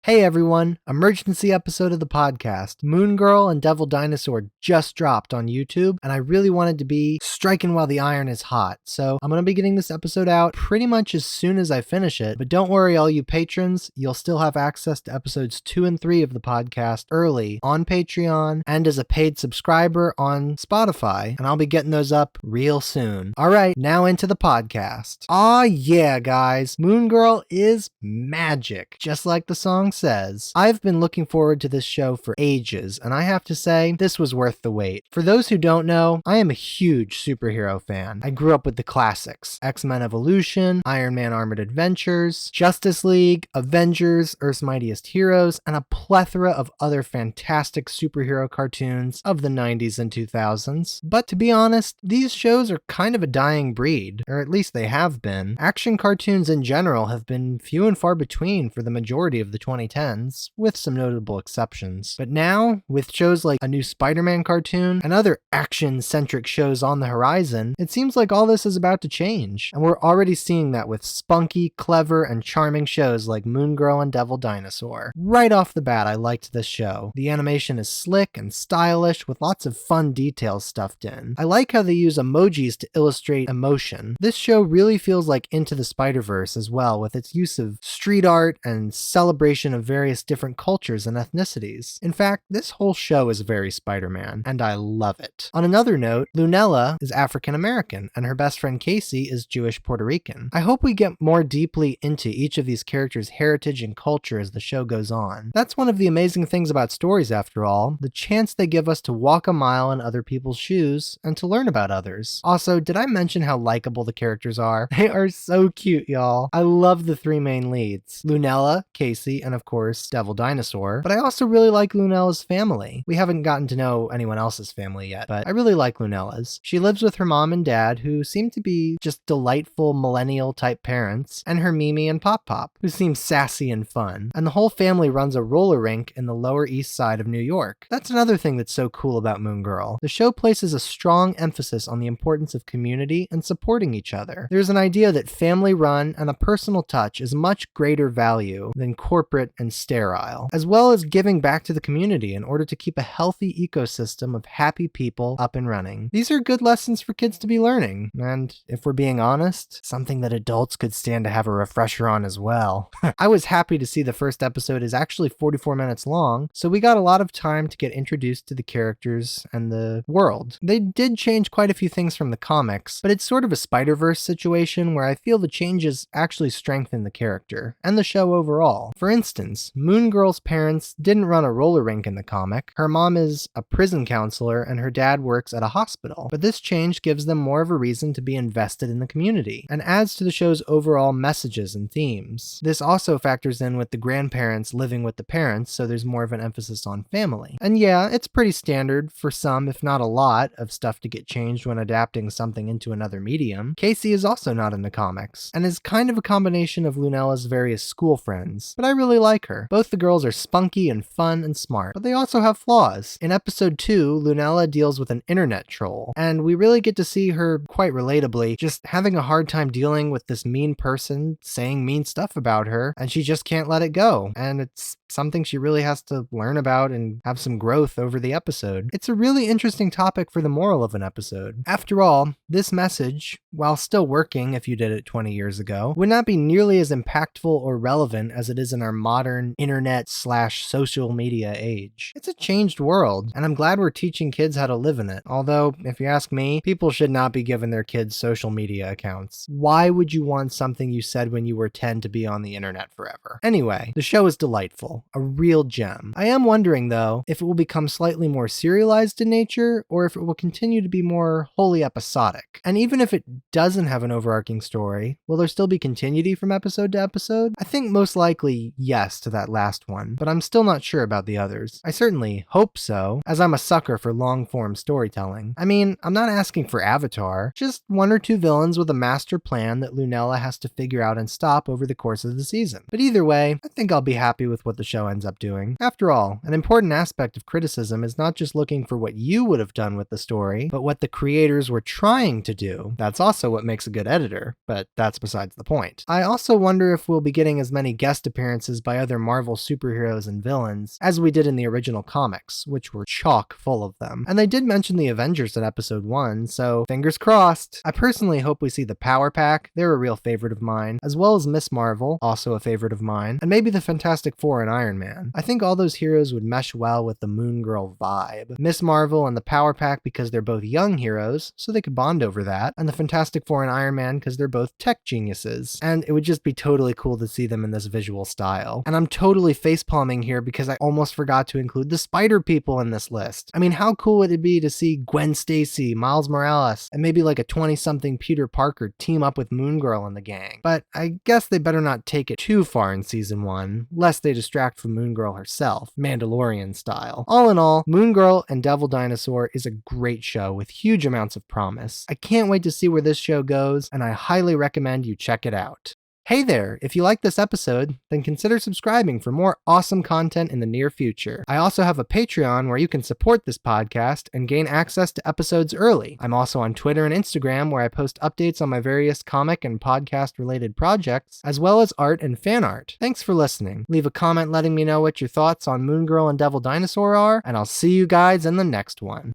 Hey everyone, emergency episode of the podcast. Moon Girl and Devil Dinosaur just dropped on YouTube, and I really wanted to be striking while the iron is hot. So I'm going to be getting this episode out pretty much as soon as I finish it. But don't worry, all you patrons, you'll still have access to episodes 2 and 3 of the podcast early on Patreon and as a paid subscriber on Spotify, and I'll be getting those up real soon. All right, now into the podcast. Aw yeah, guys, Moon Girl is magic, just like the song says. I've been looking forward to this show for ages, and I have to say, this was worth the wait. For those who don't know, I am a huge superhero fan. I grew up with the classics: X-Men Evolution, Iron Man Armored Adventures, Justice League, Avengers, Earth's Mightiest Heroes, and a plethora of other fantastic superhero cartoons of the 90s and 2000s. But to be honest, these shows are kind of a dying breed, or at least they have been. Action cartoons in general have been few and far between for the majority of the 2010s, with some notable exceptions. But now, with shows like a new Spider-Man cartoon and other action-centric shows on the horizon, it seems like all this is about to change. And we're already seeing that with spunky, clever, and charming shows like Moon Girl and Devil Dinosaur. Right off the bat, I liked this show. The animation is slick and stylish, with lots of fun details stuffed in. I like how they use emojis to illustrate emotion. This show really feels like Into the Spider-Verse as well, with its use of street art and celebration of various different cultures and ethnicities. In fact, this whole show is very Spider-Man, and I love it. On another note, Lunella is African American, and her best friend Casey is Jewish Puerto Rican. I hope we get more deeply into each of these characters' heritage and culture as the show goes on. That's one of the amazing things about stories, after all, the chance they give us to walk a mile in other people's shoes and to learn about others. Also, did I mention how likable the characters are? They are so cute, y'all. I love the three main leads: Lunella, Casey, and of course, Devil Dinosaur. But I also really like Lunella's family. We haven't gotten to know anyone else's family yet, but I really like Lunella's. She lives with her mom and dad, who seem to be just delightful millennial type parents, and her Mimi and Pop Pop, who seem sassy and fun. And the whole family runs a roller rink in the Lower East Side of New York. That's another thing that's so cool about Moon Girl. The show places a strong emphasis on the importance of community and supporting each other. There's an idea that family run and a personal touch is much greater value than corporate and sterile, as well as giving back to the community in order to keep a healthy ecosystem of happy people up and running. These are good lessons for kids to be learning, and if we're being honest, something that adults could stand to have a refresher on as well. I was happy to see the first episode is actually 44 minutes long, so we got a lot of time to get introduced to the characters and the world. They did change quite a few things from the comics, but it's sort of a Spider-Verse situation where I feel the changes actually strengthen the character and the show overall. For instance, Moon Girl's parents didn't run a roller rink in the comic. Her mom is a prison counselor and her dad works at a hospital, but this change gives them more of a reason to be invested in the community and adds to the show's overall messages and themes. This also factors in with the grandparents living with the parents, so there's more of an emphasis on family. And yeah, it's pretty standard for some, if not a lot, of stuff to get changed when adapting something into another medium. Casey is also not in the comics, and is kind of a combination of Lunella's various school friends, but I really like her. Both the girls are spunky and fun and smart, but they also have flaws. In episode 2, Lunella deals with an internet troll, and we really get to see her, quite relatably, just having a hard time dealing with this mean person saying mean stuff about her, and she just can't let it go, and it's something she really has to learn about and have some growth over the episode. It's a really interesting topic for the moral of an episode. After all, this message, while still working if you did it 20 years ago, would not be nearly as impactful or relevant as it is in our modern internet/social media age. It's a changed world, and I'm glad we're teaching kids how to live in it. Although, if you ask me, people should not be giving their kids social media accounts. Why would you want something you said when you were 10 to be on the internet forever? Anyway, the show is delightful. A real gem. I am wondering, though, if it will become slightly more serialized in nature, or if it will continue to be more wholly episodic. And even if it doesn't have an overarching story, will there still be continuity from episode to episode? I think most likely yes to that last one, but I'm still not sure about the others. I certainly hope so, as I'm a sucker for long-form storytelling. I mean, I'm not asking for Avatar, just one or two villains with a master plan that Lunella has to figure out and stop over the course of the season. But either way, I think I'll be happy with what the show ends up doing. After all, an important aspect of criticism is not just looking for what you would have done with the story, but what the creators were trying to do. That's also what makes a good editor, but that's besides the point. I also wonder if we'll be getting as many guest appearances by by other Marvel superheroes and villains, as we did in the original comics, which were chock full of them. And they did mention the Avengers in episode 1, so fingers crossed. I personally hope we see the Power Pack, they're a real favorite of mine, as well as Miss Marvel, also a favorite of mine, and maybe the Fantastic Four and Iron Man. I think all those heroes would mesh well with the Moon Girl vibe. Miss Marvel and the Power Pack because they're both young heroes, so they could bond over that, and the Fantastic Four and Iron Man because they're both tech geniuses, and it would just be totally cool to see them in this visual style. And I'm totally facepalming here because I almost forgot to include the Spider People in this list. I mean, how cool would it be to see Gwen Stacy, Miles Morales, and maybe like a 20-something Peter Parker team up with Moon Girl and the gang? But I guess they better not take it too far in season 1, lest they distract from Moon Girl herself, Mandalorian style. All in all, Moon Girl and Devil Dinosaur is a great show with huge amounts of promise. I can't wait to see where this show goes, and I highly recommend you check it out. Hey there, if you like this episode, then consider subscribing for more awesome content in the near future. I also have a Patreon where you can support this podcast and gain access to episodes early. I'm also on Twitter and Instagram where I post updates on my various comic and podcast related projects, as well as art and fan art. Thanks for listening. Leave a comment letting me know what your thoughts on Moon Girl and Devil Dinosaur are, and I'll see you guys in the next one.